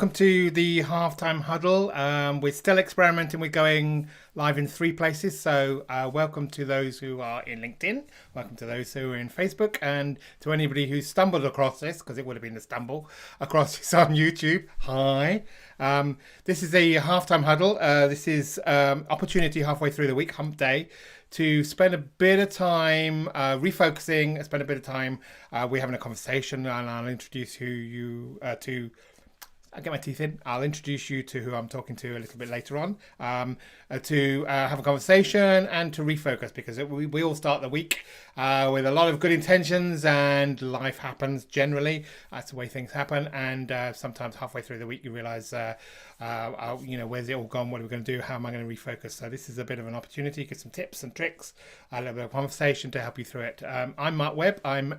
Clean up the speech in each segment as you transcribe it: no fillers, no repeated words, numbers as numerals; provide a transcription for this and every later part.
welcome to the halftime huddle. We're still experimenting with going live in 3 places. So welcome to those who are in LinkedIn. Welcome to those who are in Facebook, and to anybody who stumbled across this, because it would have been a stumble across this on YouTube. Hi. This is a halftime huddle. This is opportunity halfway through the week, hump day, to spend a bit of time refocusing, spend a bit of time we're having a conversation, and I'll introduce you to. I'll get my teeth in. I'll introduce you to who I'm talking to a little bit later on, to have a conversation and to refocus, because we all start the week with a lot of good intentions, and life happens generally. That's the way things happen. And sometimes halfway through the week, you realize, where's it all gone? What are we going to do? How am I going to refocus? So this is a bit of an opportunity, get some tips and tricks, a little bit of conversation to help you through it. I'm Mark Webb. I'm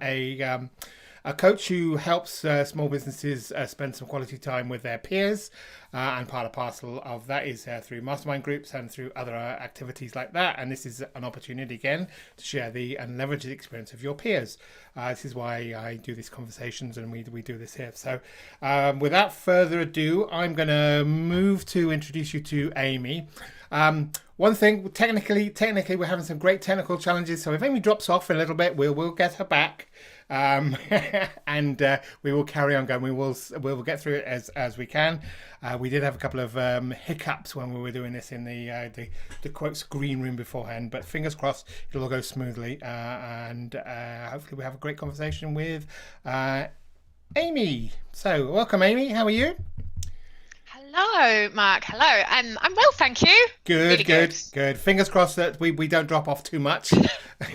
a coach who helps small businesses spend some quality time with their peers, and part and parcel of that is through mastermind groups and through other activities like that. And this is an opportunity again to share and leverage the experience of your peers. This is why I do these conversations, and we do this here. So without further ado, I'm going to move to introduce you to Amy. One thing, technically we're having some great technical challenges, so if Amy drops off a little bit, we'll get her back. And we will carry on going. We will get through it as we can. We did have a couple of hiccups when we were doing this in the quotes green room beforehand, but fingers crossed it'll all go smoothly, and hopefully we have a great conversation with Amy. So welcome, Amy. How are you? Hello, Mark. Hello. I'm well, thank you. Good, really good. Fingers crossed that we don't drop off too much.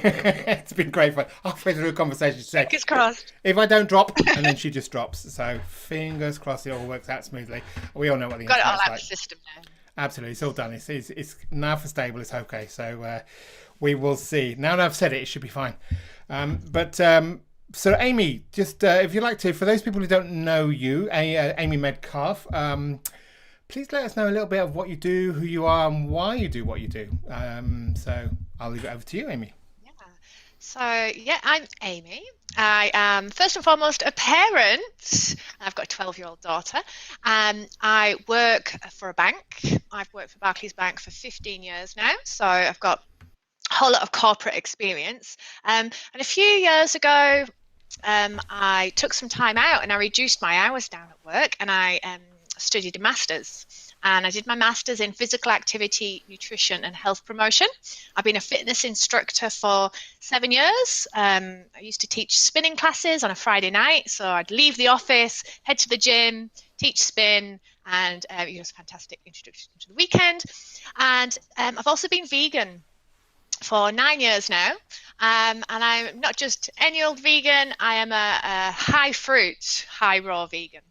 It's been great fun. Halfway through a conversation, she said, fingers crossed. If I don't drop, and then she just drops. So fingers crossed it all works out smoothly. We all know what the got it all out of like. the system now. Absolutely, it's all done. It's now for stable. It's okay. So we will see. Now that I've said it, it should be fine. So Amy, just if you'd like to, for those people who don't know you, Amy Metcalf, please let us know a little bit of what you do, who you are, and why you do what you do. So I'll leave it over to you, Amy. Yeah. So, I'm Amy. I am first and foremost a parent. I've got a 12-year-old daughter. I work for a bank. I've worked for Barclays Bank for 15 years now. So I've got a whole lot of corporate experience. And a few years ago, I took some time out and I reduced my hours down at work, and I studied a master's, and I did my master's in physical activity, nutrition and health promotion. I've been a fitness instructor for 7 years. I used to teach spinning classes on a Friday night, so I'd leave the office, head to the gym, teach spin, and it was a fantastic introduction to the weekend. And I've also been vegan for 9 years now, and I'm not just any old vegan. I am a high fruit, high raw vegan.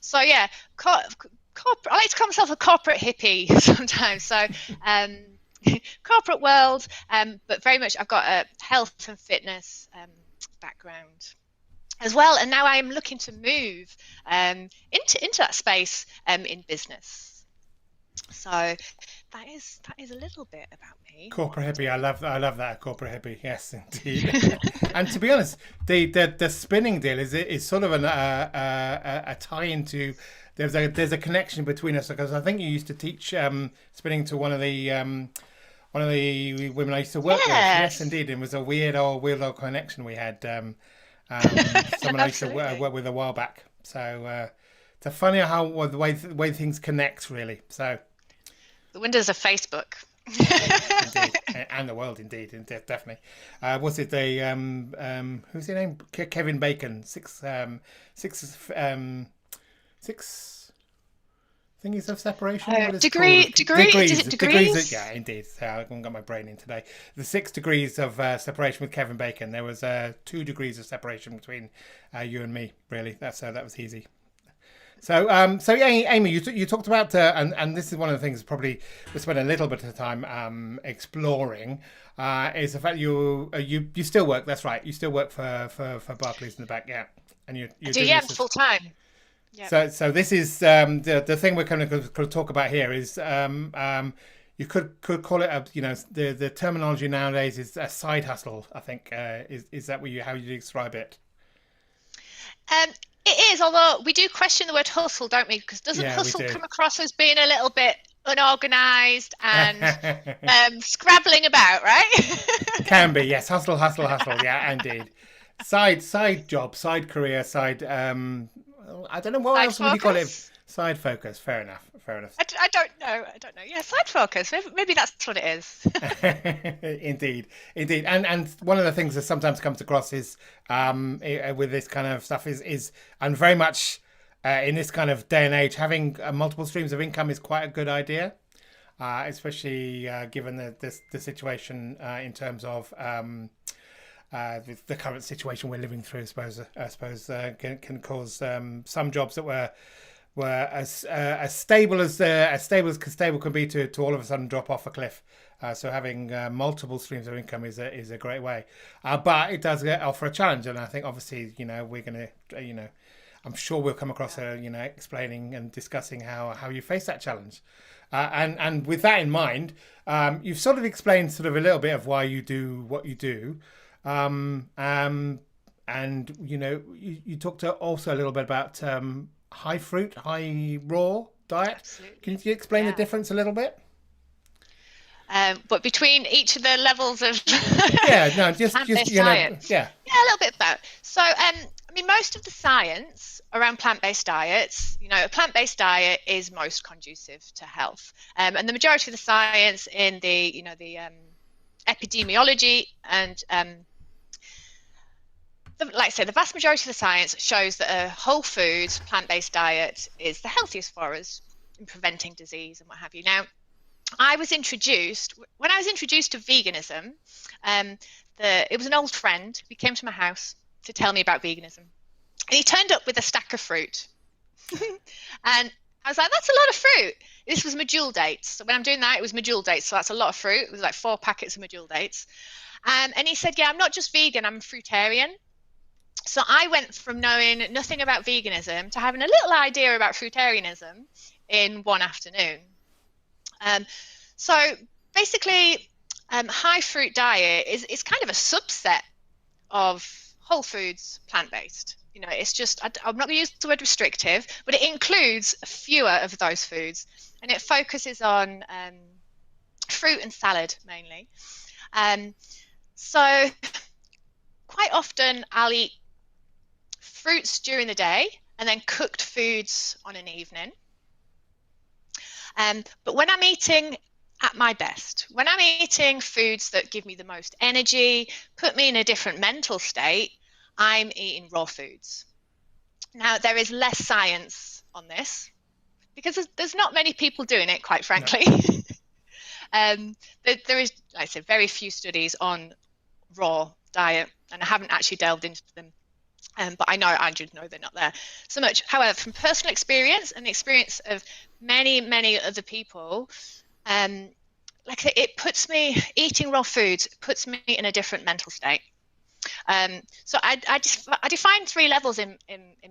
So yeah, I like to call myself a corporate hippie sometimes. So corporate world, but very much I've got a health and fitness background as well, and now I am looking to move into that space in business. So that is a little bit about me. Corporate hippie, I love that, corporate hippie. Yes, indeed. And to be honest, the spinning deal is sort of a tie into. There's a connection between us, because I think you used to teach spinning to one of the women I used to work with. Yes, indeed. It was a weird old connection we had. Someone I used to work with a while back. So it's funny how the way things connect, really. So the wonders of Facebook. Indeed. And the world, indeed, definitely. Was it the who's his name? Kevin Bacon. Six thingies of separation. Degrees. Is it degrees? Yeah, indeed. So I haven't got my brain in today. The 6 degrees of separation with Kevin Bacon. There was 2 degrees of separation between you and me. Really, that was easy. So yeah, Amy, you talked about, and this is one of the things probably we spent a little bit of time exploring, is the fact you still work. That's right, you still work for Barclays in the back, yeah, and you're doing full time. Yep. So this is the thing we're kind of going to talk about here is you could call it the terminology nowadays is a side hustle. I think is that how you describe it? It is, although we do question the word hustle, don't we? Because doesn't Yeah, we hustle do. come across as being a little bit unorganized and scrabbling about, right? Can be, yes. Hustle, hustle, hustle. Yeah, indeed. Side job, side career, side. I don't know what Side else would you call it. focus. Side focus. Fair enough. Fair enough. I don't know. I don't know. Yeah, side focus. Maybe that's what it is. Indeed, indeed, and one of the things that sometimes comes across is with this kind of stuff is and very much in this kind of day and age, having multiple streams of income is quite a good idea, especially given the situation in terms of the current situation we're living through. I suppose can cause some jobs that were as stable as stable can be to all of a sudden drop off a cliff. So having multiple streams of income is a great way, but it does offer a challenge. And I think obviously we're going to I'm sure we'll come across explaining and discussing how you face that challenge. And with that in mind, you've sort of explained sort of a little bit of why you do what you do. And you talked also a little bit about high fruit, high raw diet. Absolutely. Can you explain the Yeah. difference a little bit? But between each of the levels of Yeah, no, just plant-based diet, yeah, yeah, a little bit about. So, I mean, most of the science around plant-based diets, a plant-based diet is most conducive to health, and the majority of the science in the epidemiology and like I say, the vast majority of the science shows that a whole foods plant-based diet is the healthiest for us in preventing disease and what have you. Now, when I was introduced to veganism, um, it was an old friend who came to my house to tell me about veganism. And he turned up with a stack of fruit. And I was like, that's a lot of fruit. This was medjool dates. So when I'm doing that, it was medjool dates. So that's a lot of fruit. It was like 4 packets of medjool dates. And he said, yeah, I'm not just vegan, I'm a fruitarian. So I went from knowing nothing about veganism to having a little idea about fruitarianism in one afternoon. Um, so basically, high fruit diet is kind of a subset of whole foods plant-based. It's just, I'm not going to use the word restrictive, but it includes fewer of those foods, and it focuses on fruit and salad mainly. So quite often I'll eat fruits during the day and then cooked foods on an evening. But when I'm eating at my best, when I'm eating foods that give me the most energy, put me in a different mental state, I'm eating raw foods. Now, there is less science on this because there's not many people doing it, quite frankly. No. There is, like I said, very few studies on raw diet, and I haven't actually delved into them. But I just know they're not there so much. However, from personal experience and the experience of many, many other people, eating raw foods puts me in a different mental state. So I define 3 levels in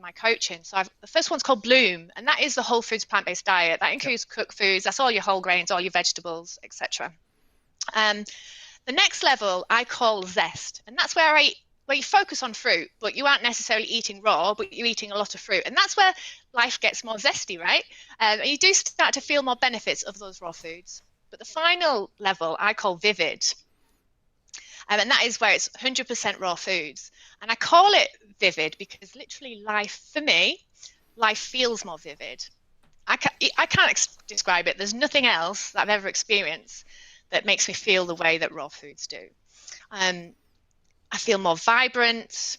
my coaching. So the first one's called Bloom, and that is the whole foods plant-based diet. That includes cooked foods. That's all your whole grains, all your vegetables, etc. The next level I call Zest, and that's where you focus on fruit, but you aren't necessarily eating raw, but you're eating a lot of fruit. And that's where life gets more zesty, right? And you do start to feel more benefits of those raw foods. But the final level I call Vivid. And that is where it's 100% raw foods. And I call it vivid because literally life feels more vivid. I can't describe it. There's nothing else that I've ever experienced that makes me feel the way that raw foods do. I feel more vibrant.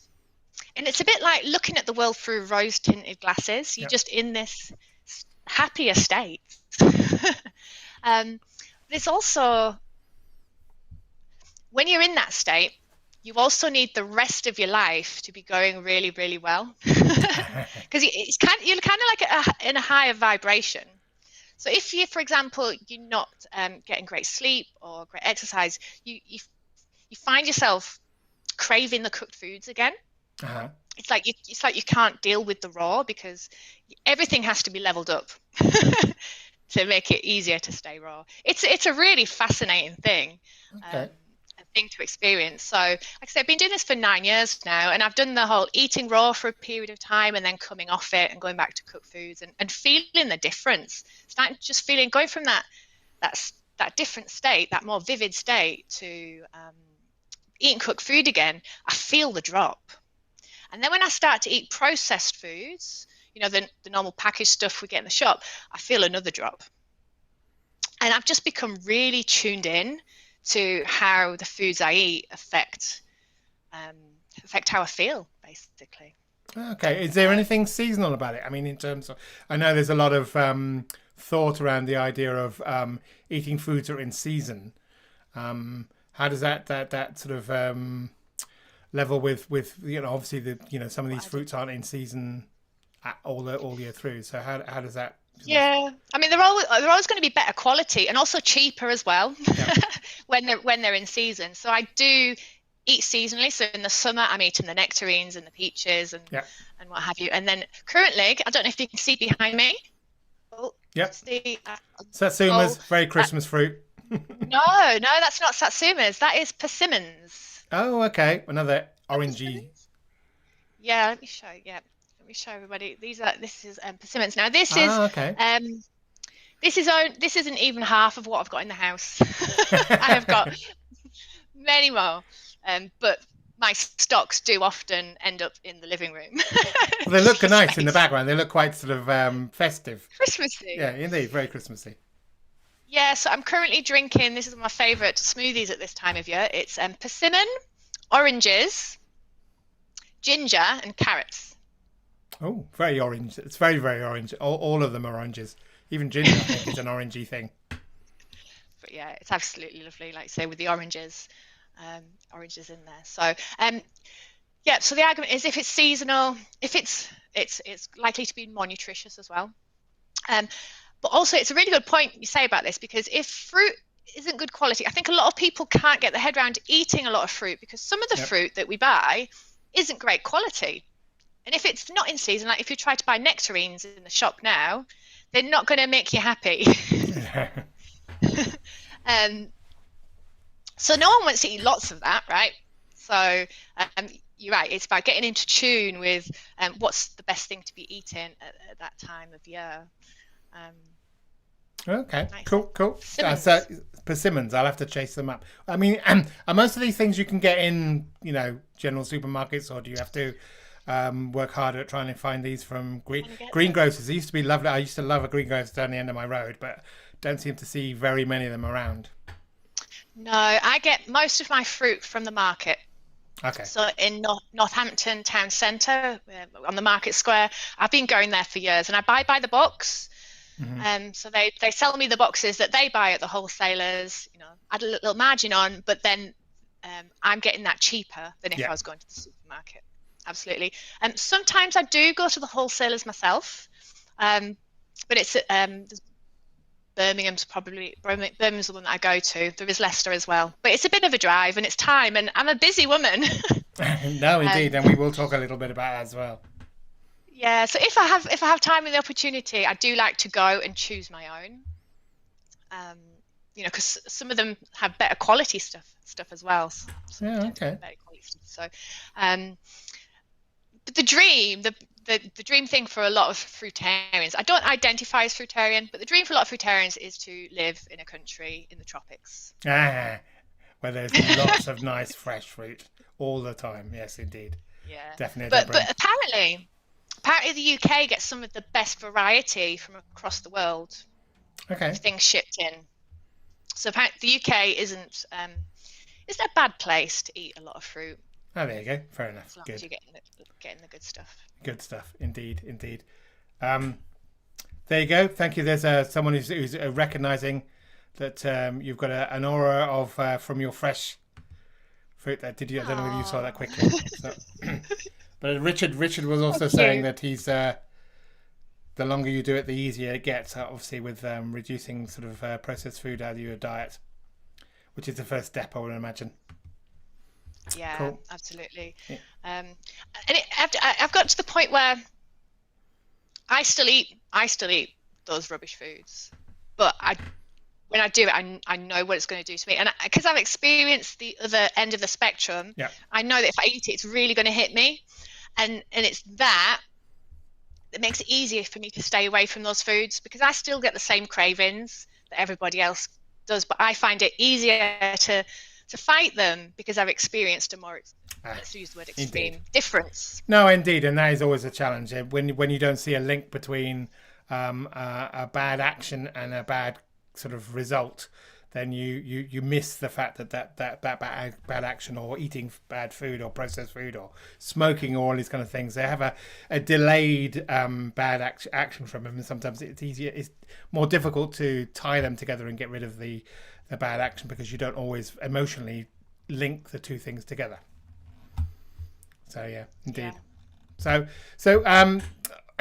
And it's a bit like looking at the world through rose-tinted glasses. You're just in this happier state. But it's also, when you're in that state, you also need the rest of your life to be going really, really well. Because you're kind of like in a higher vibration. So if you, for example, you're not getting great sleep or great exercise, you find yourself craving the cooked foods again. Uh-huh. It's like you can't deal with the raw because everything has to be leveled up to make it easier to stay raw. It's a really fascinating thing. Okay. thing to experience. So, like I said, I've been doing this for 9 years now, and I've done the whole eating raw for a period of time and then coming off it and going back to cooked foods and feeling the difference. Starting just feeling, going from that that different state, that more vivid state, to eating cooked food again. I feel the drop. And then when I start to eat processed foods, the normal packaged stuff we get in the shop, I feel another drop. And I've just become really tuned in to how the foods I eat affect how I feel, basically. Okay. Is there anything seasonal about it? I mean, in terms of, I know there's a lot of thought around the idea of eating foods that are in season. How does that sort of level with obviously some of these fruits aren't in season all year through. So how does that? Yeah, I mean they're always going to be better quality and also cheaper as well. Yeah. when they're in season. So I do eat seasonally. So in the summer I'm eating the nectarines and the peaches and what have you. And then currently, I don't know if you can see behind me. Oh, yep. See, Satsumas, very Christmas fruit. No, that's not Satsumas. That is Persimmons. Oh, okay. Another orangey. Yeah, let me show. Yeah, let me show everybody. This is Persimmons. Now this is okay. This isn't even half of what I've got in the house. I have got many more, but my stocks do often end up in the living room. Well, they look nice in the background. They look quite sort of festive. Christmassy. Yeah, indeed, very Christmassy. Yeah, so I'm currently drinking, this is my favourite smoothies at this time of year. It's persimmon, oranges, ginger, and carrots. Oh, very orange. It's very, very orange. All of them are oranges. Even ginger, I think, is an orangey thing. But yeah, it's absolutely lovely, like I say, with the oranges in there. So, yeah, so the argument is if it's seasonal, if it's likely to be more nutritious as well. But also, it's a really good point you say about this, because if fruit isn't good quality, I think a lot of people can't get their head around eating a lot of fruit, because some of the fruit that we buy isn't great quality. And if it's not in season, like if you try to buy nectarines in the shop now, they're not going to make you happy. So no one wants to eat lots of that, right? So you're right, it's about getting into tune with what's the best thing to be eating at that time of year. Okay, nice. Cool. Persimmons, I'll have to chase them up. I mean, are most of these things you can get in, general supermarkets, or do you have to work harder at trying to find these from greengrocers? It used to be lovely. I used to love a greengrocer down the end of my road, but don't seem to see very many of them around. No, I get most of my fruit from the market. Okay. So in Northampton town centre, on the market square, I've been going there for years, and I buy by the box. Mm-hmm. So they sell me the boxes that they buy at the wholesalers, add a little margin on, but then I'm getting that cheaper than if I was going to the supermarket. Absolutely. Sometimes I do go to the wholesalers myself, but it's Birmingham's the one that I go to. There is Leicester as well, but it's a bit of a drive and it's time, and I'm a busy woman. No, indeed, and we will talk a little bit about that as well. Yeah, so if I have time and the opportunity, I do like to go and choose my own. Because some of them have better quality stuff as well. So okay. Better quality stuff. So, but the dream thing for a lot of fruitarians, I don't identify as fruitarian, but the dream for a lot of fruitarians is to live in a country in the tropics. Where there's lots of nice fresh fruit all the time. Yes, indeed. Yeah, definitely. But apparently the UK gets some of the best variety from across the world. Okay. Things shipped in. So apparently the UK isn't a bad place to eat a lot of fruit. Oh, there you go. Fair enough. As long good. as you're getting the good stuff. Good stuff, indeed. There you go. Thank you. There's someone who's recognizing that you've got an aura of from your fresh fruit. I don't know whether you saw that quickly. So. But Richard was also saying that he's the longer you do it, the easier it gets. Obviously, with reducing sort of processed food out of your diet, which is the first step, I would imagine. Yeah, cool. Absolutely. Yeah. And I've got to the point where I still eat those rubbish foods, but when I do it, I know what it's going to do to me. And because I've experienced the other end of the spectrum, Yeah. I know that if I eat it, it's really going to hit me. And it's that makes it easier for me to stay away from those foods, because I still get the same cravings that everybody else does, but I find it easier to fight them because I've experienced a more, let's use the word extreme, difference. No, indeed, and that is always a challenge when you don't see a link between a bad action and a bad sort of result. Then you miss the fact that bad action, or eating bad food, or processed food, or smoking, or all these kind of things, they have a delayed bad action from them, and sometimes it's more difficult to tie them together and get rid of the bad action, because you don't always emotionally link the two things together. So yeah, indeed. Yeah. So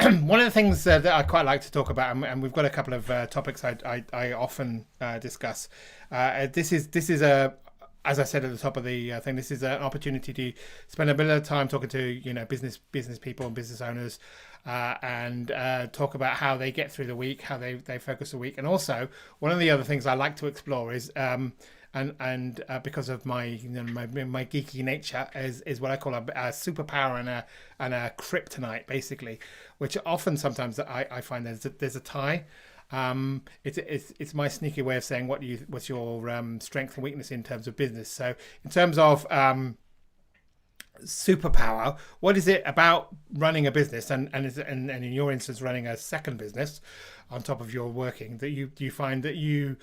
one of the things that I quite like to talk about, and we've got a couple of topics I often discuss. This is a, as I said at the top of the thing, this is an opportunity to spend a bit of time talking to business people and business owners, and talk about how they get through the week, how they focus the week, and also one of the other things I like to explore is and because of my my geeky nature is what I call a superpower and a kryptonite, basically, which often sometimes I find there's a tie. It's my sneaky way of saying what's your strength and weakness in terms of business. So in terms of superpower, what is it about running a business, and in your instance running a second business on top of your working, that you find that you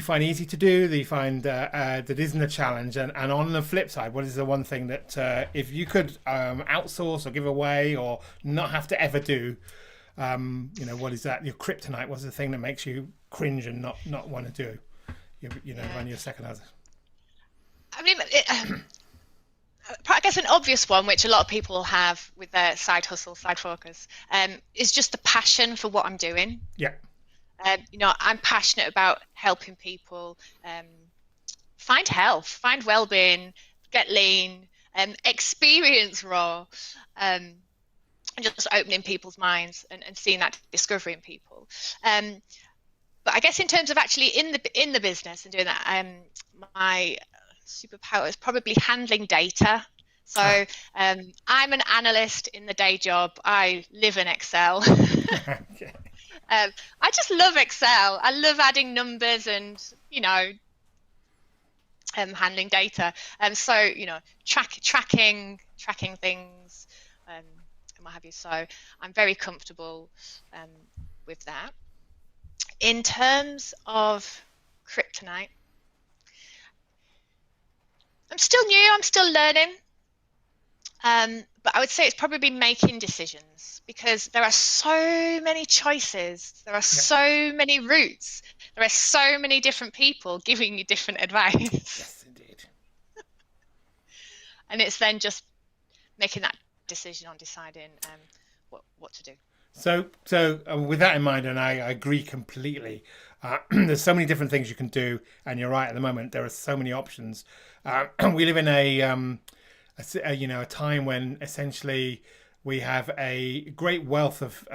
find easy to do, that you find that isn't a challenge, and on the flip side, what is the one thing that if you could outsource or give away or not have to ever do, what is that, your kryptonite? What's the thing that makes you cringe and not want to do run your second house? I mean, I guess an obvious one, which a lot of people have with their side hustle, side focus, is just the passion for what I'm doing. Yeah. I'm passionate about helping people find health, find well-being, get lean, experience raw, and just opening people's minds and seeing that discovery in people. But I guess in terms of actually in the business and doing that, my superpower is probably handling data. So I'm an analyst in the day job. I live in Excel. Okay. I just love Excel. I love adding numbers and handling data. So tracking things and what have you. So I'm very comfortable with that. In terms of kryptonite, I'm still new. I'm still learning. But I would say it's probably making decisions, because there are so many choices. There are so many routes. There are so many different people giving you different advice. Yes, indeed. And it's then just making that decision on deciding what to do. So with that in mind, and I agree completely, there's so many different things you can do, and you're right, at the moment there are so many options. We live in a time when essentially we have a great wealth of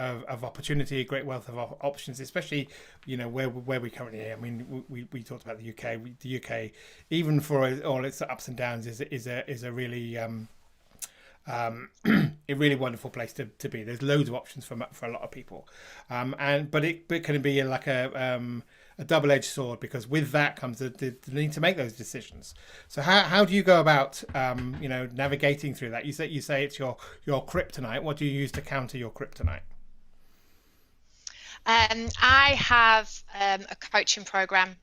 opportunity, a great wealth of options, especially where we currently are. I mean, we talked about the UK. The UK, even for all its ups and downs, is a really a really wonderful place to be. There's loads of options for a lot of people, but it can be like a double-edged sword, because with that comes the need to make those decisions. So how do you go about navigating through that? You say it's your kryptonite. What do you use to counter your kryptonite? I have a coaching program.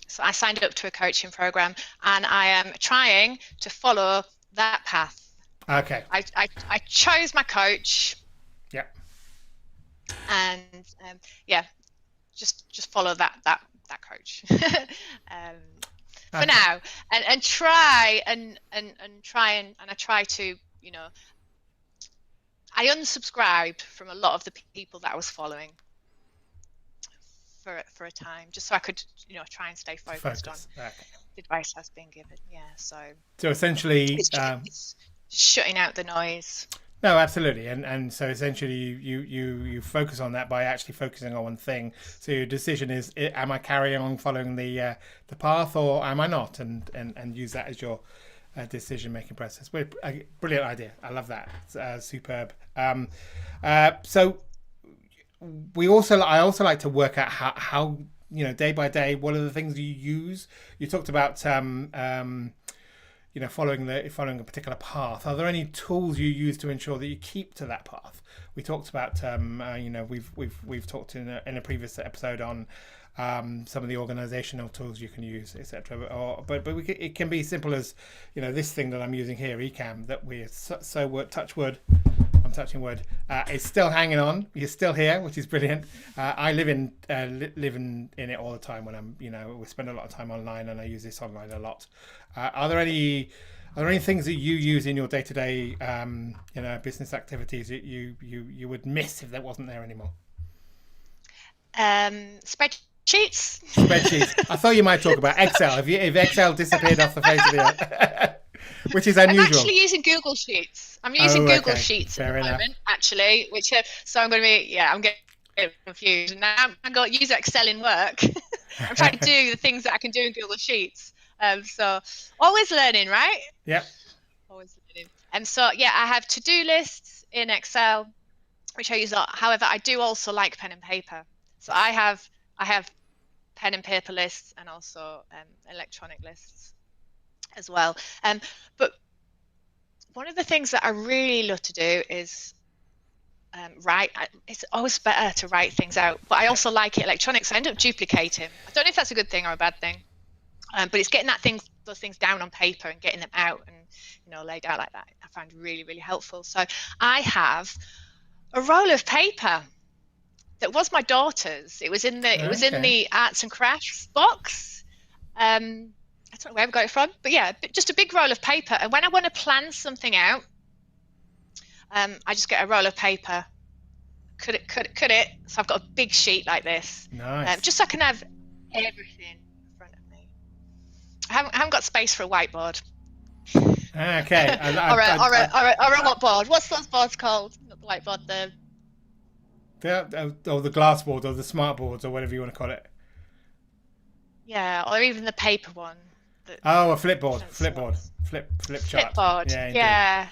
So I signed up to a coaching program, and I am trying to follow that path. Okay. I chose my coach. Yeah. And just follow that coach for now, and try and I try to I unsubscribed from a lot of the people that I was following for a time, just so I could try and stay focused on the advice that's been given. So essentially it's shutting out the noise. No, absolutely, and so essentially you focus on that by actually focusing on one thing. So your decision is: am I carrying on following the path, or am I not? And use that as your decision making process. Brilliant idea. I love that. Superb. So I also like to work out how day by day, what are the things you use. You talked about following a particular path. Are there any tools you use to ensure that you keep to that path? We talked about we've talked in a previous episode on some of the organizational tools you can use, etc. But it can be simple as this thing that I'm using here, AGame, that we touch wood. I'm touching wood. It's still hanging on. You're still here, which is brilliant. I live in it all the time when I'm we spend a lot of time online, and I use this online a lot. Are there any things that you use in your day-to-day business activities that you would miss if that wasn't there anymore? Spreadsheets. I thought you might talk about Excel. If Excel disappeared off the face of the earth, which is unusual. I'm actually using Google Sheets. I'm using Google Sheets at the moment, actually, so I'm going to be, I'm getting confused. And now I've got to use Excel in work. I'm trying to do the things that I can do in Google Sheets. So always learning, right? Yep. Always learning. And so, I have to-do lists in Excel, which I use a lot. However, I do also like pen and paper. So I have pen and paper lists, and also electronic lists as well. But one of the things that I really love to do is write. It's always better to write things out, but I also like it electronic, so I end up duplicating. I don't know if that's a good thing or a bad thing, but it's getting those things down on paper and getting them out and laid out like that. I find really, really helpful. So I have a roll of paper that was my daughter's. It was in the arts and crafts box. I don't know where we got it from, but just a big roll of paper. And when I want to plan something out, I just get a roll of paper, cut it. So I've got a big sheet like this. Nice. Just so I can have everything in front of me. I haven't got space for a whiteboard. Okay. or a what board? What's those boards called? Not the whiteboard. The glass board, or the smart boards, or whatever you want to call it. Yeah, or even the paper one. A flipboard. Flip chart. Flipboard. Yeah.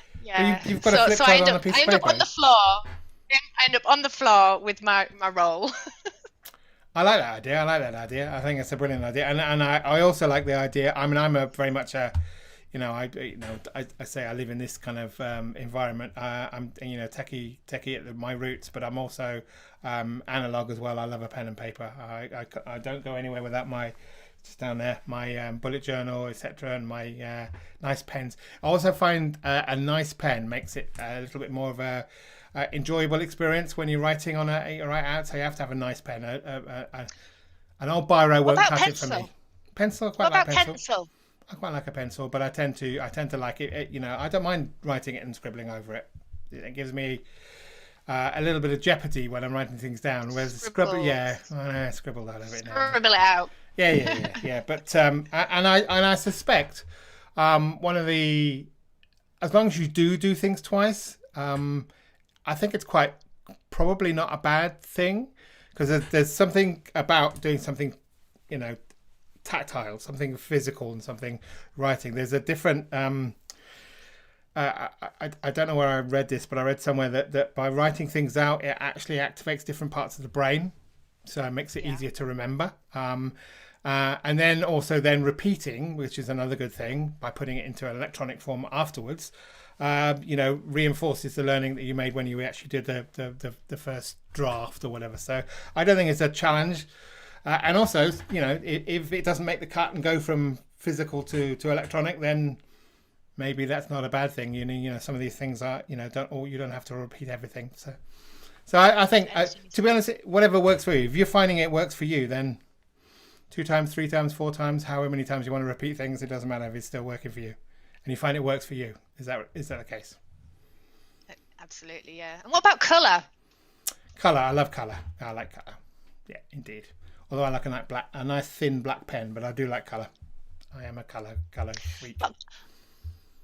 You've got a flip chart on a piece of paper. I end up on the floor with my roll. I like that idea. I think it's a brilliant idea, and I also like the idea. I mean, I'm very much a, I say I live in this kind of environment. I'm techie at my roots, but I'm also analog as well. I love a pen and paper. I don't go anywhere without my, just down there, my bullet journal, etc., and my nice pens. I also find a nice pen makes it a little bit more of a enjoyable experience when you're writing on a write out. So you have to have a nice pen. An old biro won't cut it for me. Pencil, I quite like pencil. I quite like a pencil, but I tend to like it. I don't mind writing it and scribbling over it. It gives me a little bit of jeopardy when I'm writing things down. Whereas scribble out of it now. Scribble it out. Yeah. But and I suspect one of the, as long as you do things twice, I think it's quite probably not a bad thing, because there's something about doing something, tactile, something physical, and something writing. There's a different. I don't know where I read this, but I read somewhere that by writing things out, it actually activates different parts of the brain, so it makes it easier to remember. And then also repeating, which is another good thing, by putting it into an electronic form afterwards, reinforces the learning that you made when you actually did the first draft or whatever. So I don't think it's a challenge. And also, if it doesn't make the cut and go from physical to electronic, then maybe that's not a bad thing. Some of these things are, you don't have to repeat everything. So I think, to be honest, whatever works for you. If you're finding it works for you, then 2 times, 3 times, 4 times, however many times you want to repeat things, it doesn't matter if it's still working for you, and you find it works for you. Is that the case? Absolutely, yeah. And what about colour? Colour, I love colour. I like colour. Yeah, indeed. Although I like a nice thin black pen, but I do like colour. I am a colour freak. I'm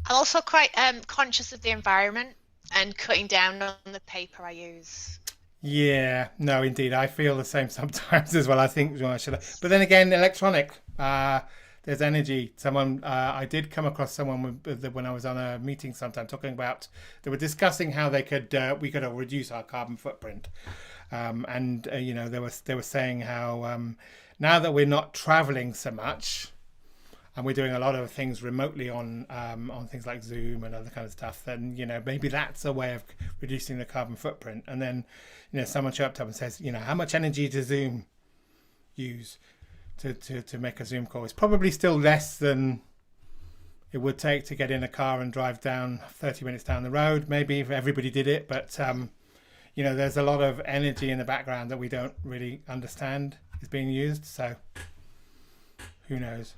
also quite conscious of the environment. and cutting down on the paper I use. Yeah, no, indeed. I feel the same sometimes as well. I think, well, but then again, electronic. There's energy. I did come across someone when I was on a meeting sometime talking about, they were discussing how we could reduce our carbon footprint. And they were saying how now that we're not traveling so much, and we're doing a lot of things remotely on things like Zoom and other kind of stuff, then maybe that's a way of reducing the carbon footprint. And then someone showed up and says, how much energy does Zoom use to make a Zoom call? It's probably still less than it would take to get in a car and drive down 30 minutes down the road, maybe if everybody did it. But there's a lot of energy in the background that we don't really understand is being used. So who knows?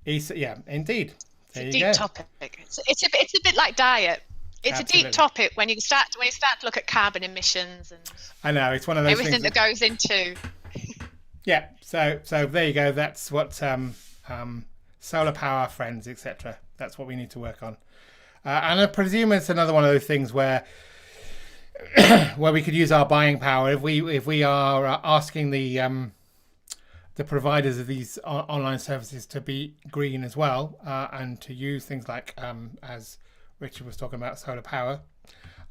Yeah, indeed. There it's a deep topic. It's a bit like diet. It's Absolutely. A deep topic when you start to look at carbon emissions and I know it's one of those everything things that goes into. Yeah. So there you go. That's what solar power, friends, etc. That's what we need to work on. And I presume it's another one of those things where we could use our buying power if we are asking the providers of these online services to be green as well, and to use things like, as Richard was talking about, solar power,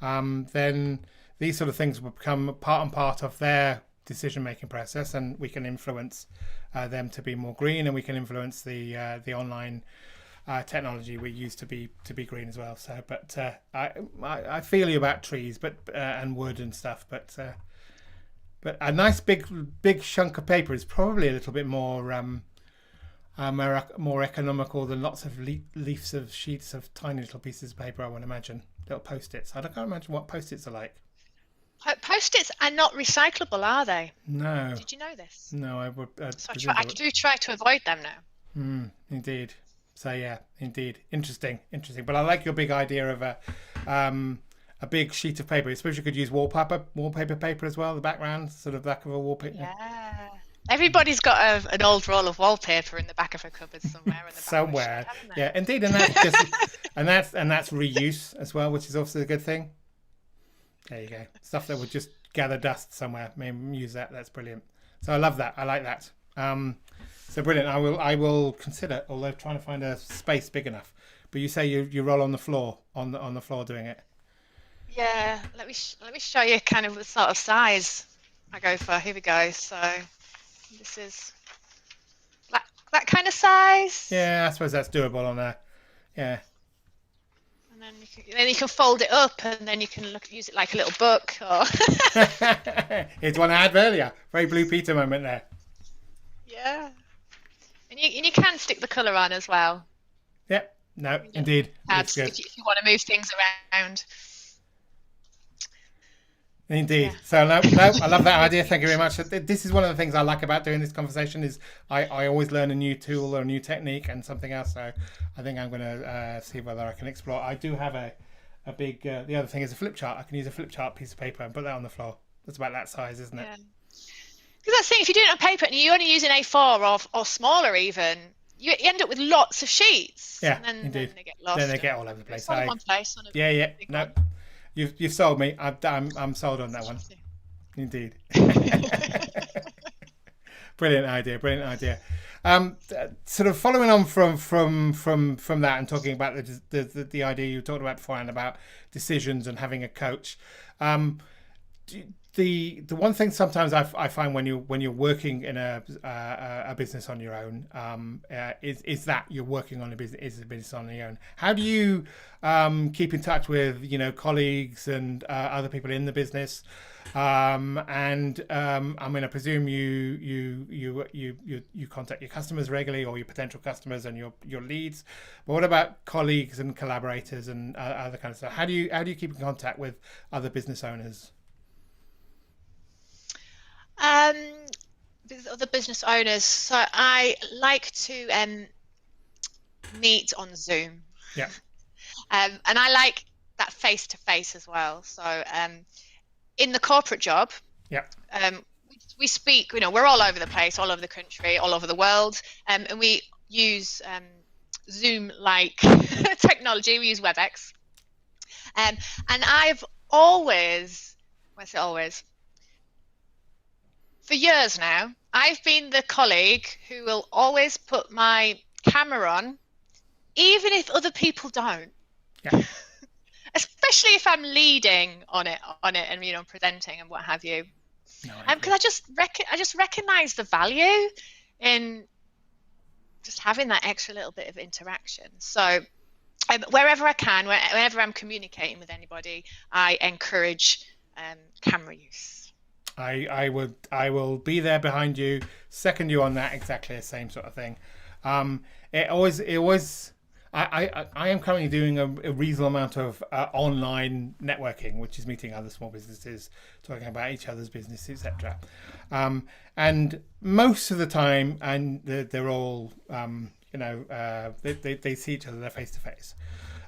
then these sort of things will become part and part of their decision-making process, and we can influence them to be more green, and we can influence the online technology we use to be green as well. So, but I feel you about trees, but and wood and stuff, but a nice big chunk of paper is probably a little bit more economical than lots of leaves of sheets of tiny little pieces of paper, I would imagine. Little Post-its. I can't imagine what Post-its are like. Post-its are not recyclable, are they? No. Did you know this? No, I would. So I do try to avoid them now. Indeed. So yeah, indeed. Interesting. But I like your big idea of a big sheet of paper. I suppose you could use wallpaper paper as well, the background, sort of back of a wallpaper. Yeah. Everybody's got an old roll of wallpaper in the back of a cupboard somewhere. Somewhere. Yeah, indeed. And that's just, and that's reuse as well, which is also a good thing. There you go. Stuff that would just gather dust somewhere. Maybe use that. That's brilliant. So I love that. I like that. So brilliant. I will consider, although trying to find a space big enough. But you say you roll on the floor, on the floor doing it. Yeah. Let me show you kind of the sort of size I go for. Here we go. So this is that kind of size. Yeah, I suppose that's doable on there. Yeah. And then you can fold it up, and then you can use it like a little book. Or It's one I had earlier. Very Blue Peter moment there. Yeah. And you can stick the colour on as well. Yep. No, indeed. It's good. If you want to move things around. Indeed. Yeah. So no, I love that idea. Thank you very much. This is one of the things I like about doing this conversation is I always learn a new tool or a new technique and something else. So I think I'm going to see whether I can explore. I do have a big. The other thing is a flip chart. I can use a flip chart piece of paper and put that on the floor. That's about that size, isn't it? Yeah. Because that's the thing. If you do it on paper and you're only using A4 or smaller, even you end up with lots of sheets. Yeah, and then, indeed. Then they get lost. Then they get all over the place. All in one place. Yeah. No. You've sold me. I'm sold on that one. Indeed. Brilliant idea. Sort of following on from that and talking about the idea you talked about beforehand about decisions and having a coach. The one thing sometimes I find when you're working in a business on your own is that you're working on a business on your own. How do you keep in touch with colleagues and other people in the business? I presume you contact your customers regularly or your potential customers and your leads. But what about colleagues and collaborators and other kind of stuff? How do you keep in contact with other business owners? With other business owners, so I like to meet on Zoom. Yeah. And I like that face to face as well. So in the corporate job, yeah, we speak. We're all over the place, all over the country, all over the world, and we use Zoom like technology. We use WebEx. And I've always, I say always, for years now, I've been the colleague who will always put my camera on, even if other people don't. Yeah. Especially if I'm leading on it, and presenting and what have you. No, Because I just recognise the value in just having that extra little bit of interaction. So wherever I can, whenever I'm communicating with anybody, I encourage camera use. I will be there behind you, second you on that, exactly the same sort of thing. It always. I am currently doing a reasonable amount of online networking, which is meeting other small businesses, talking about each other's business, etc. And most of the time, and they're all, they see each other, they're face to face,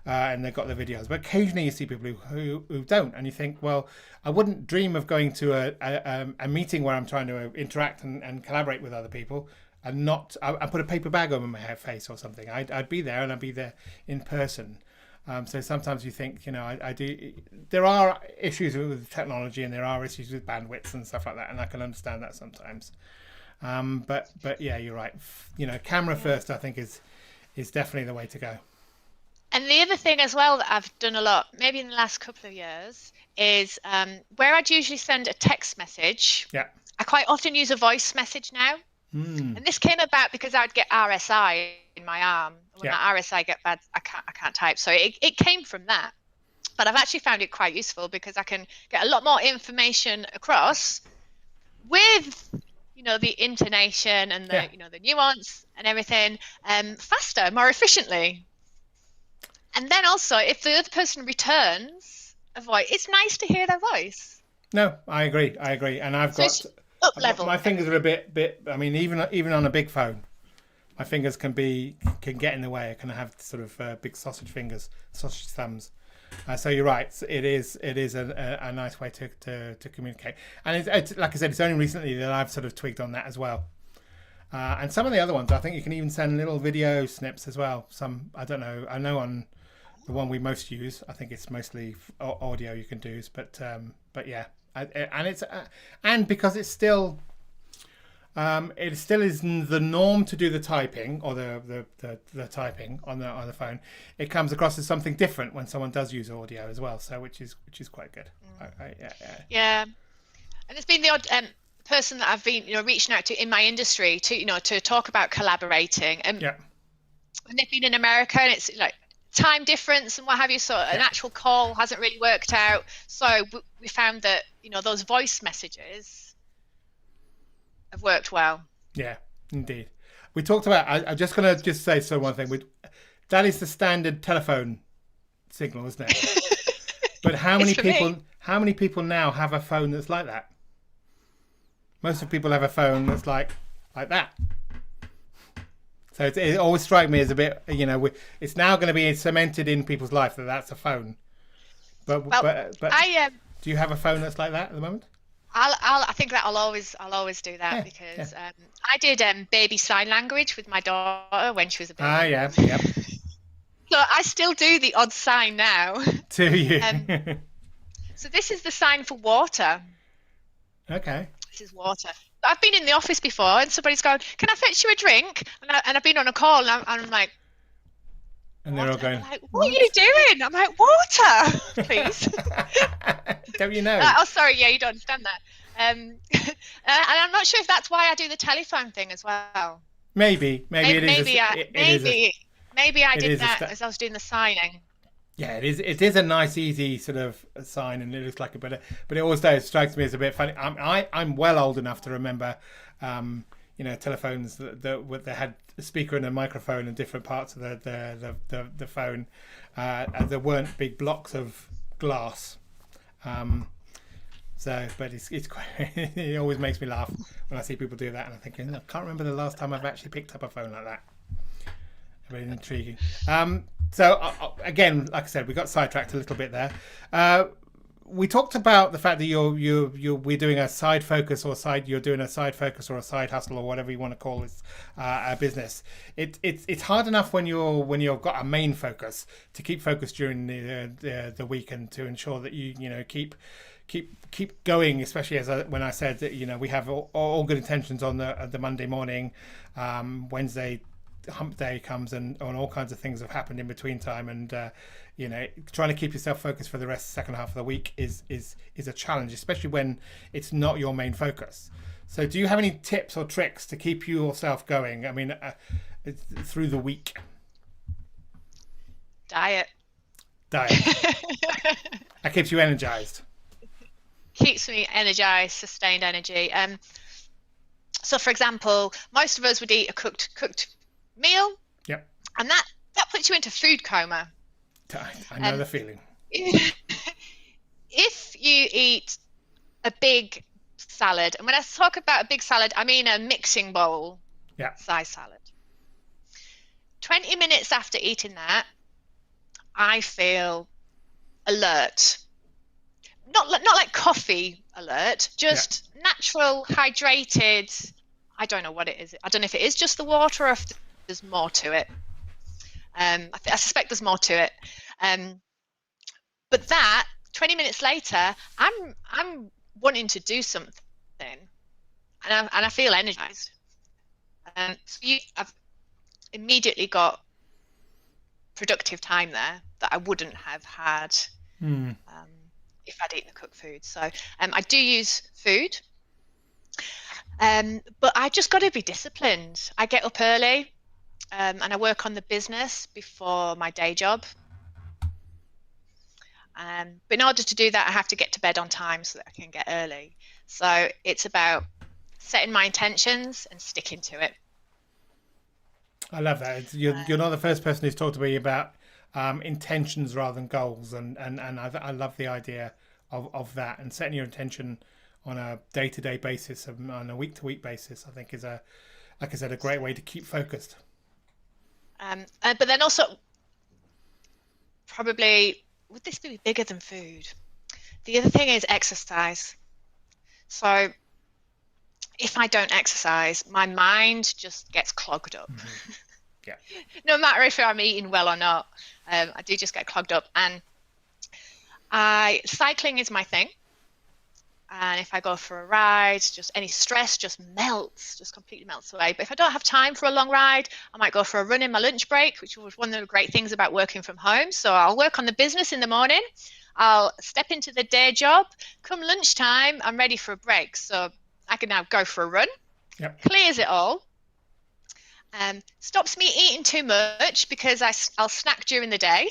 and they've got their videos. But occasionally you see people who don't, and you think, well, I wouldn't dream of going to a meeting where I'm trying to interact and collaborate with other people. And I put a paper bag over my face or something. I'd be there, and I'd be there in person. So sometimes you think, I do. There are issues with technology, and there are issues with bandwidth and stuff like that, and I can understand that sometimes. But yeah, you're right. Camera first, I think, is definitely the way to go. And the other thing as well that I've done a lot, maybe in the last couple of years, is where I'd usually send a text message. Yeah. I quite often use a voice message now. And this came about because I'd get RSI in my arm. When my RSI get bad, I can't type. So it came from that. But I've actually found it quite useful because I can get a lot more information across with, the intonation and the, the nuance and everything faster, more efficiently. And then also, if the other person returns a voice, it's nice to hear their voice. No, I agree. And I've got my fingers are a bit. I mean, even on a big phone, my fingers can get in the way. I can have sort of big sausage thumbs. So you're right. It is a nice way to communicate. And it's like I said, it's only recently that I've sort of twigged on that as well. And some of the other ones, I think you can even send little video snips as well. Some, I don't know. I know on the one we most use, I think it's mostly audio you can do. But yeah. And because it still is the norm to do the typing or the typing on the phone. It comes across as something different when someone does use audio as well. So which is quite good. Yeah, and there's been the odd person that I've been reaching out to in my industry to talk about collaborating and they've been in America and it's like time difference and what have you, so an actual call hasn't really worked out, so we found that those voice messages have worked well. Yeah, indeed. We talked about, I'm just going to say one thing, that is the standard telephone signal, isn't it? But how many people now have a phone that's like that? Most of people have a phone that's like that. So it always strikes me as a bit, it's now going to be cemented in people's life that that's a phone. But do you have a phone that's like that at the moment? I think that I'll always do that because I did baby sign language with my daughter when she was a baby. Yeah. So I still do the odd sign now. Do you? So this is the sign for water. Okay. This is water. I've been in the office before and somebody's going, "Can I fetch you a drink?" And I've been on a call and I'm like, and they're all going, like, what are you doing? I'm like, water, please. Don't you know? Oh, sorry. Yeah, you don't understand that. And I'm not sure if that's why I do the telephone thing as well. Maybe it is. Maybe I did that as I was doing the signing. Yeah, it is a nice, easy sort of sign, and it looks like but it also strikes me as a bit funny. I'm well old enough to remember, telephones that had a speaker and a microphone in different parts of the phone. There weren't big blocks of glass. But it's quite. It always makes me laugh when I see people do that, and I'm thinking, I can't remember the last time I've actually picked up a phone like that. Very intriguing. So again, like I said, we got sidetracked a little bit there. we talked about the fact that we're doing a side focus or side you're doing a side focus or a side hustle or whatever you want to call this a business. It's hard enough when you've got a main focus to keep focused during the week and to ensure that keep going, especially when I said that we have all good intentions on the Monday morning. Wednesday hump day comes and all kinds of things have happened in between time, and trying to keep yourself focused for the second half of the week is a challenge, especially when it's not your main focus. So do you have any tips or tricks to keep yourself going, through the week? Diet. That keeps you energized. Keeps me energized, sustained energy. So for example, most of us would eat a cooked meal. Yep. And that puts you into food coma. I know the feeling. If you eat a big salad, and when I talk about a big salad, I mean a mixing bowl size salad. 20 minutes after eating that, I feel alert. Not like coffee alert, just natural, hydrated. I don't know what it is. I don't know if it is just the water or if there's more to it. I suspect there's more to it. But that 20 minutes later, I'm wanting to do something, and I feel energized. So I've immediately got productive time there that I wouldn't have had if I'd eaten the cooked food. So I do use food, but I just got to be disciplined. I get up early. And I work on the business before my day job. But in order to do that, I have to get to bed on time so that I can get early. So it's about setting my intentions and sticking to it. I love that. You're not the first person who's talked to me about intentions rather than goals, and I love the idea of that, and setting your intention on a day-to-day basis, on a week-to-week basis. I think is like I said, a great way to keep focused. But then also, probably, would this be bigger than food? The other thing is exercise. So if I don't exercise, my mind just gets clogged up. Mm-hmm. Yeah. No matter if I'm eating well or not, I do just get clogged up. And cycling is my thing. And if I go for a ride, just any stress just completely melts away. But if I don't have time for a long ride, I might go for a run in my lunch break, which was one of the great things about working from home. So I'll work on the business in the morning. I'll step into the day job. Come lunchtime, I'm ready for a break. So I can now go for a run. Yep. Clears it all. Stops me eating too much because I'll snack during the day.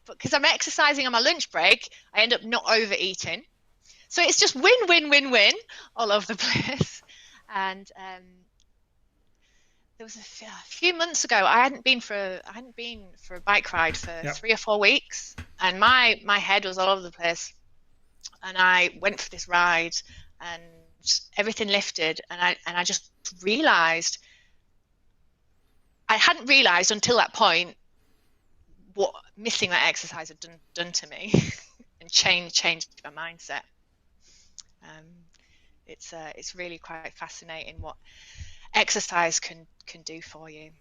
But because I'm exercising on my lunch break, I end up not overeating. So it's just win, win, win, win all over the place. And there was a few months ago, I hadn't been for a bike ride for 3 or 4 weeks, and my head was all over the place. And I went for this ride, and everything lifted, and I just realised I hadn't realised until that point what missing that exercise had done to me, and changed my mindset. It's really quite fascinating what exercise can do for you.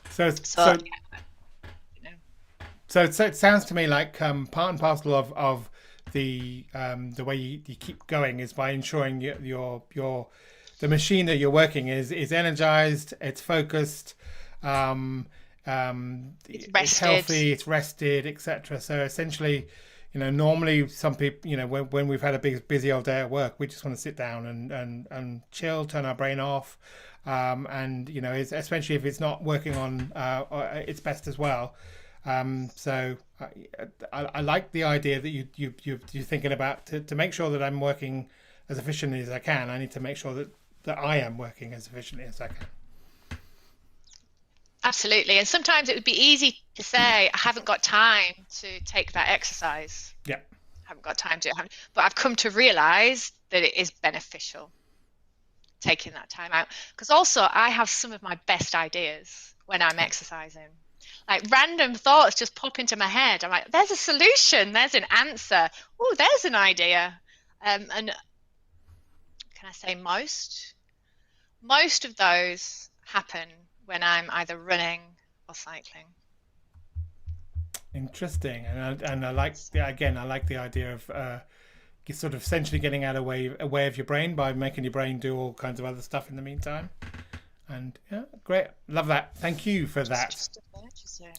So it sounds to me like part and parcel of the way you keep going is by ensuring the machine that you're working is energized, it's focused, it's healthy, it's rested, etc. So essentially, normally some people, when we've had a busy old day at work, we just want to sit down and chill, turn our brain off, and especially if it's not working on its best as well. So I like the idea that you're thinking about to make sure that I'm working as efficiently as I can. I need to make sure that I am working as efficiently as I can. Absolutely. And sometimes it would be easy to say, I haven't got time to take that exercise. Yeah. I haven't got time to it. But I've come to realize that it is beneficial taking that time out. Because also I have some of my best ideas when I'm exercising. Like random thoughts just pop into my head. I'm like, there's a solution, there's an answer. Oh, there's an idea. And can I say most of those happen when I'm either running or cycling. Interesting, and I like again. I like the idea of sort of essentially getting out of away of your brain by making your brain do all kinds of other stuff in the meantime. And yeah, great, love that. Thank you for that. Just a purchaser.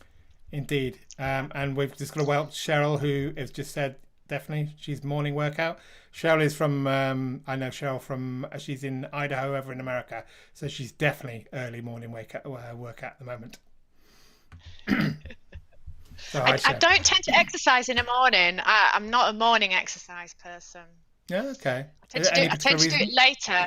Indeed. And we've just got to welcome Cheryl, who has just said definitely she's morning workout. Cheryl is from I know Cheryl from she's in Idaho over in America, so she's definitely early morning workout at the moment. So I don't tend to exercise in the morning. I'm not a morning exercise person. Yeah, okay. I tend to do it later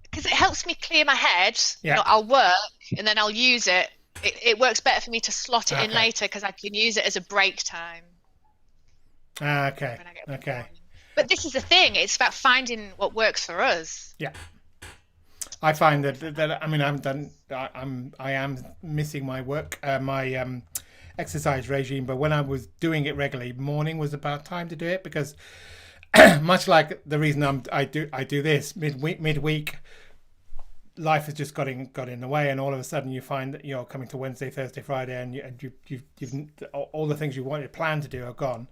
because it helps me clear my head. Yeah. I'll work and then I'll use it. It works better for me to slot it in later because I can use it as a break time. Okay. Okay. But this is the thing. It's about finding what works for us. Yeah. I find that I mean I am missing my work my exercise regime, but when I was doing it regularly, morning was about time to do it because much like the reason I do this midweek, life has just got in the way, and all of a sudden you find that you're coming to Wednesday, Thursday, Friday, and you've all the things you wanted planned to do are gone.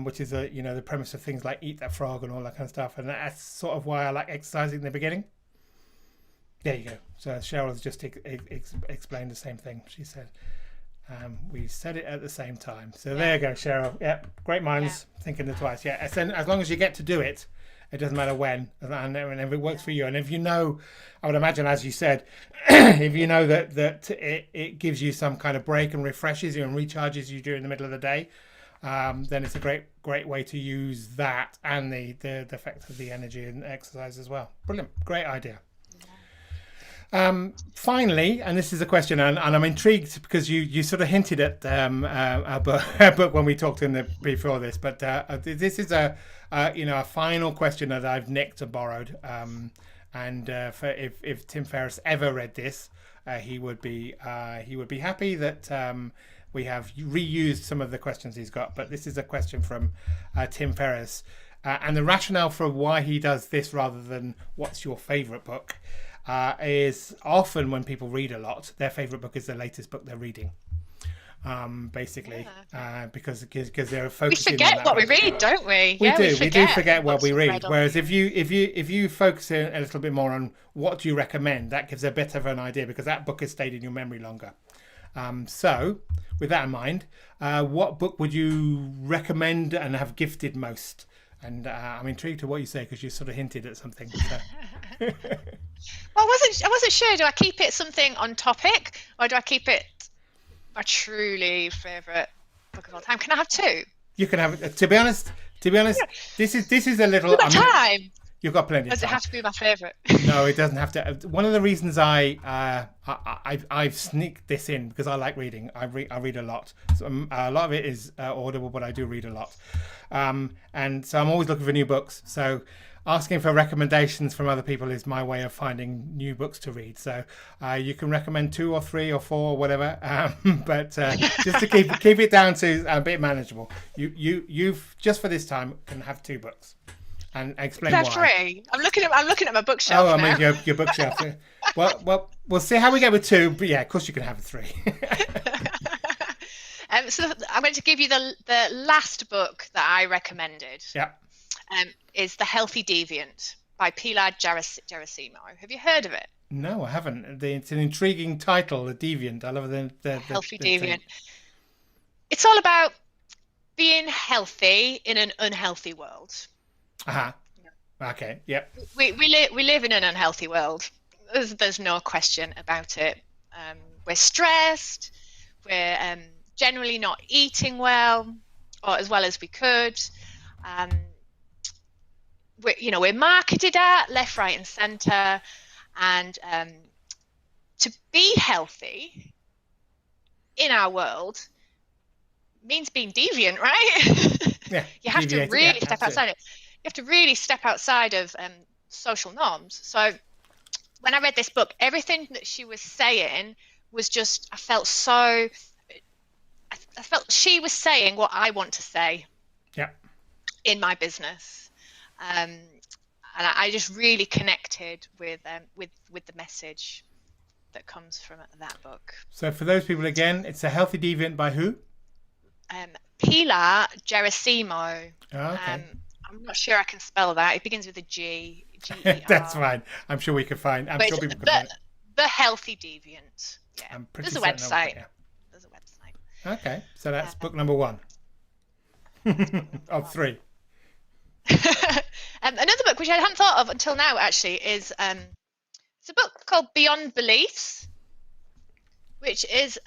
Which is the premise of things like eat that frog and all that kind of stuff, and that's sort of why I like exercising in the beginning. There you go. So Cheryl has just explained the same thing. She said we said it at the same time. So there you go, Cheryl. Yeah, great minds thinking it twice. Yeah, as long as you get to do it, it doesn't matter when, and if it works for you, and if you know, I would imagine, as you said, if you know that it gives you some kind of break and refreshes you and recharges you during the middle of the day. Then it's a great way to use that and the effect of the energy and exercise as well. Brilliant, great idea. Finally, and this is a question, and I'm intrigued because you sort of hinted at a book when we talked in before this, but this is a final question that I've nicked or borrowed, and if Tim Ferriss ever read this, he would be happy that. We have reused some of the questions he's got, but this is a question from Tim Ferriss. And the rationale for why he does this rather than what's your favourite book is often when people read a lot, their favourite book is the latest book they're reading. Basically, because they're focusing. We forget what we read, don't we? We do forget what we read. Whereas if you focus a little bit more on what do you recommend, that gives a bit of an idea because that book has stayed in your memory longer. So, with that in mind, what book would you recommend and have gifted most? And I'm intrigued to what you say because you sort of hinted at something. So. Well, I wasn't sure. Do I keep it something on topic, or do I keep it my truly favourite book of all time? Can I have two? You can have it. To be honest, this is a little. Time. You've got plenty. Does it have to be my favourite? No, it doesn't have to. One of the reasons I've sneaked this in because I like reading. I read a lot. So, a lot of it is audible, but I do read a lot. And so I'm always looking for new books. So asking for recommendations from other people is my way of finding new books to read. So you can recommend 2 or 3 or 4 or whatever, but just to keep it down to a bit manageable. You've just for this time can have 2 books. And explain why. 3. I'm looking at my bookshelf. Oh, I mean your bookshelf. well, we'll see how we get with 2. But yeah, of course you can have 3. So I'm going to give you the last book that I recommended. Yeah. Is The Healthy Deviant by Pilar Gerasimo. Have you heard of it? No, I haven't. It's an intriguing title, The Deviant. I love the Healthy Deviant. It's all about being healthy in an unhealthy world. Okay. Yep. We live in an unhealthy world. There's no question about it. We're stressed. We're generally not eating well, or as well as we could. We're marketed at left, right, and centre, and to be healthy in our world means being deviant, right? Yeah. You have to really step outside it. You have to really step outside of social norms. So when I read this book, everything that she was saying was just, I felt she was saying what I want to say Yeah. in my business. And I just really connected with the message that comes from that book. So for those people again, it's A Healthy Deviant by who? Pilar Gerasimo. Oh, okay. I'm not sure I can spell that. It begins with a G, G-E-R. That's fine. I'm sure we could find. I'm But sure it's people could find it. the Healthy Deviant. Yeah. I'm pretty There's a certain. website. Yeah. There's a website. Okay, so that's book number 1 of 3. Another book which I hadn't thought of until now actually is it's a book called Beyond Beliefs, which is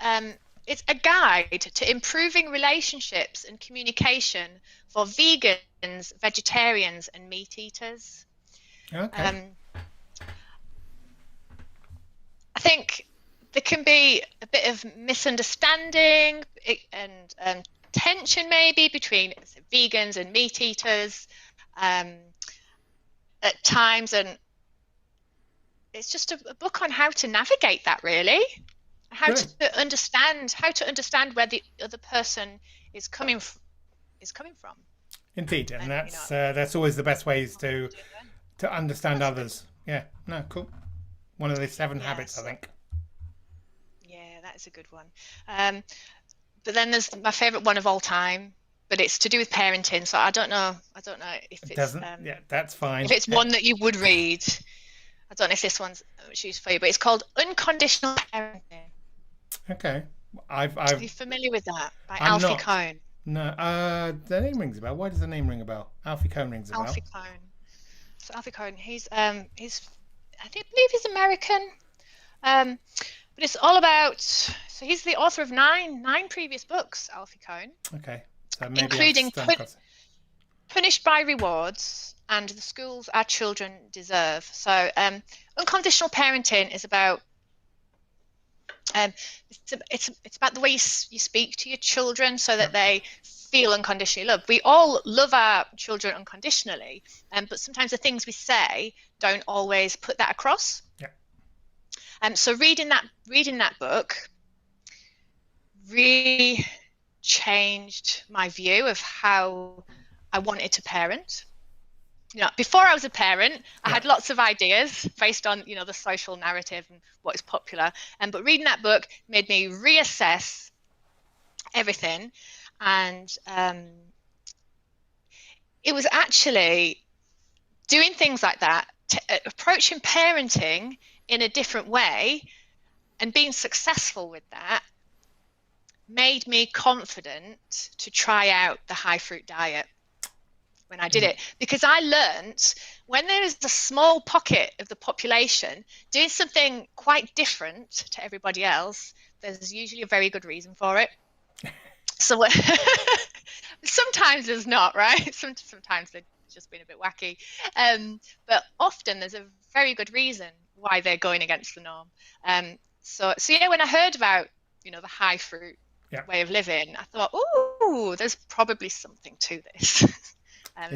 it's a guide to improving relationships and communication for vegans, vegetarians, and meat eaters. Okay. I think there can be a bit of misunderstanding and tension maybe between vegans and meat eaters at times, and it's just a book on how to navigate that, really, Good. to understand where the other person is coming from. Indeed, and And, that's always the best ways to understand others. Yeah. No, cool. One of the 7 habits, I think. Yeah, that is a good one. But then there's my favorite one of all time, but it's to do with parenting. So I don't know if It it's doesn't. Yeah, that's fine. if it's one that you would read. I don't know if this one's used for you, but it's called Unconditional Parenting. Okay. Are you familiar with that? By I'm Alfie not. Kohn. No. The name rings a bell. Why does the name ring a bell? Alfie Kohn rings a bell. Alfie Kohn. So Alfie Kohn, he's I believe he's American. But it's all about. So he's the author of nine previous books, Alfie Kohn, Okay. So maybe including I've stumbled across it. Punished by Rewards and The Schools Our Children Deserve. So Unconditional Parenting is about it's about the way you speak to your children so that they feel unconditionally loved. We all love our children unconditionally, but sometimes the things we say don't always put that across. Yeah. So reading that book really changed my view of how I wanted to parent. Before I was a parent, I had lots of ideas based on, the social narrative and what is popular. But reading that book made me reassess everything. And it was actually doing things like that, approaching parenting in a different way and being successful with that made me confident to try out the high fruit diet when I did it, because I learned when there is a small pocket of the population doing something quite different to everybody else, there's usually a very good reason for it. So sometimes there's not, right? Sometimes they're just being a bit wacky, but often there's a very good reason why they're going against the norm. So yeah, when I heard about the high fruit way of living, I thought, oh, there's probably something to this.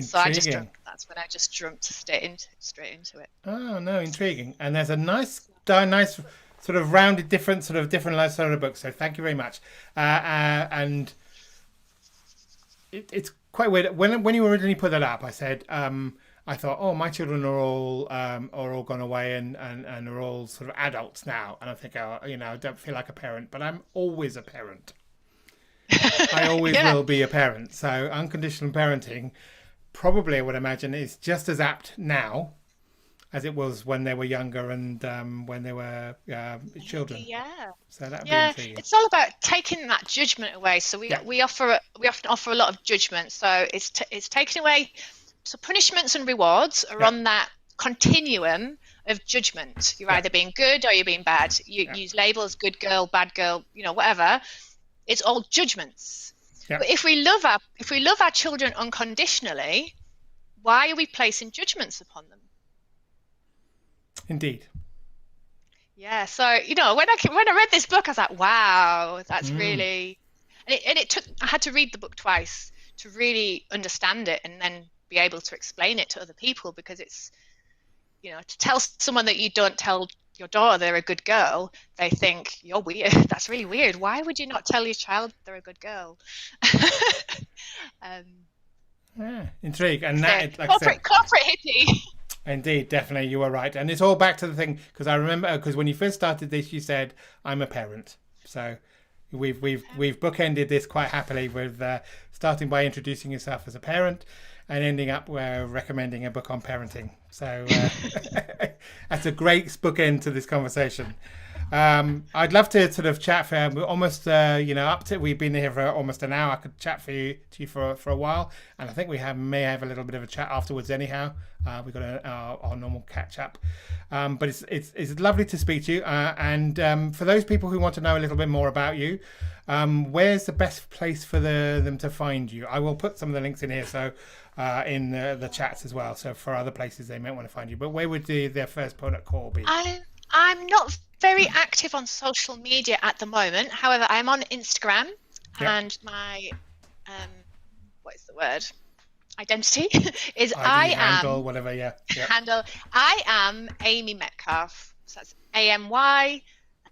So that's when I just jumped straight into it. Oh no, intriguing. And there's a nice sort of rounded different lifestyle of books. So thank you very much. And it's quite weird. When you originally put that up, I said I thought, oh, my children are all gone away and are all sort of adults now. And I think, I don't feel like a parent, but I'm always a parent. I always will be a parent. So unconditional parenting, probably I would imagine, is just as apt now as it was when they were younger and when they were children. Yeah. So that would be intriguing. It's all about taking that judgment away. So we often offer a lot of judgment. So it's taking away. So punishments and rewards are on that continuum of judgment. You're either being good or you're being bad. You use labels: good girl, bad girl, whatever. It's all judgments. Yeah. But if we love our children unconditionally, why are we placing judgments upon them? Indeed. Yeah. So when I read this book, I was like, wow, that's really, and it took. I had to read the book twice to really understand it, and then be able to explain it to other people, because it's, to tell someone that you don't tell your daughter they're a good girl, they think you're weird. That's really weird. Why would you not tell your child they're a good girl? um, Yeah, intrigue. And so that, like I said, corporate hippie. indeed, definitely, you were right. And it's all back to the thing, because I remember, because when you first started this, you said, I'm a parent. So we've bookended this quite happily with starting by introducing yourself as a parent and ending up recommending a book on parenting. So that's a great bookend to this conversation. I'd love to sort of chat for almost, up to, we've been here for almost an hour. I could chat to you for a while, and I think we may have a little bit of a chat afterwards. Anyhow, we've got our normal catch up, but it's lovely to speak to you. And for those people who want to know a little bit more about you, where's the best place for them to find you? I will put some of the links in here, so in the chats as well. So for other places they might want to find you, but where would their first point of call be? I'm not very active on social media at the moment. However, I'm on Instagram, and my what is the word? Identity is handle, whatever, handle. I am Amy Metcalf. So that's AMY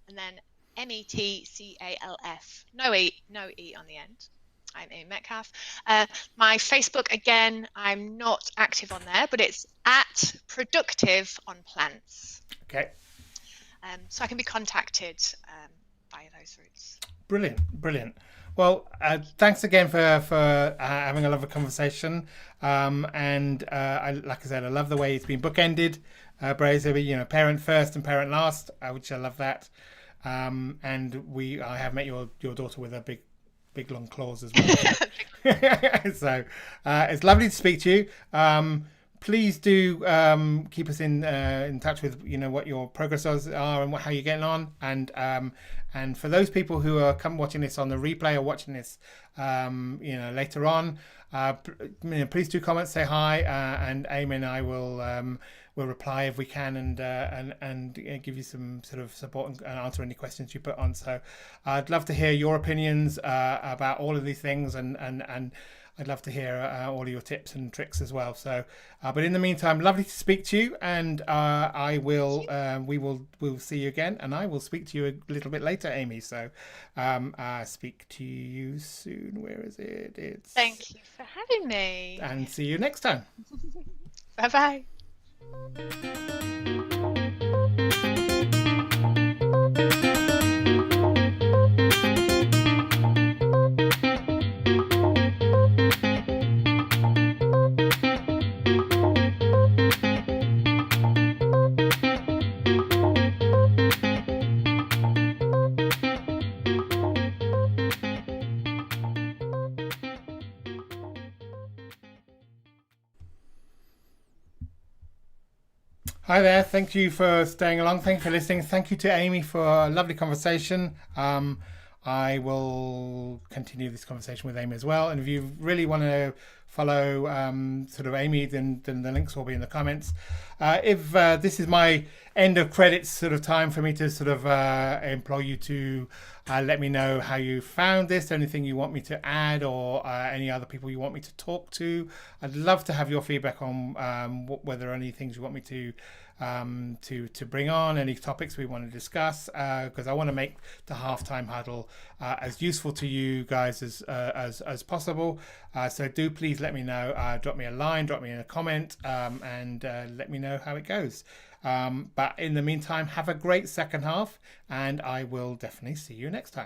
and then METCALF. No E on the end. I'm Amy Metcalf. My Facebook, again, I'm not active on there, but it's at Productive on Plants. Okay. So I can be contacted via those routes. Brilliant. Well, thanks again for having a lovely conversation. And like I said, I love the way it's been bookended. Brazy, parent first and parent last, which I love that. And I have met your daughter with her big long claws as well. So it's lovely to speak to you. Please do keep us in touch with what your progress are and how you're getting on. And for those people who are watching this on the replay or watching this later on, please do comment, say hi, and Amy and I will reply if we can, and give you some sort of support and answer any questions you put on. So I'd love to hear your opinions about all of these things, and I'd love to hear all of your tips and tricks as well. So, but in the meantime, lovely to speak to you, and we'll see you again, and I will speak to you a little bit later, Amy. So, speak to you soon. Where is it? Thank you for having me, and see you next time. Bye bye. Hi there. Thank you for staying along. Thank you for listening. Thank you to Amy for a lovely conversation. I will continue this conversation with Amy as well. And if you really want to follow sort of Amy, then the links will be in the comments. If this is my end of credits sort of time for me to sort of implore you to let me know how you found this, anything you want me to add, or any other people you want me to talk to. I'd love to have your feedback on whether any things you want me to bring on, any topics we want to discuss, because I want to make the halftime huddle as useful to you guys as possible. So do please let me know. Drop me a line, drop me a comment, and let me know how it goes. But in the meantime, have a great second half, and I will definitely see you next time.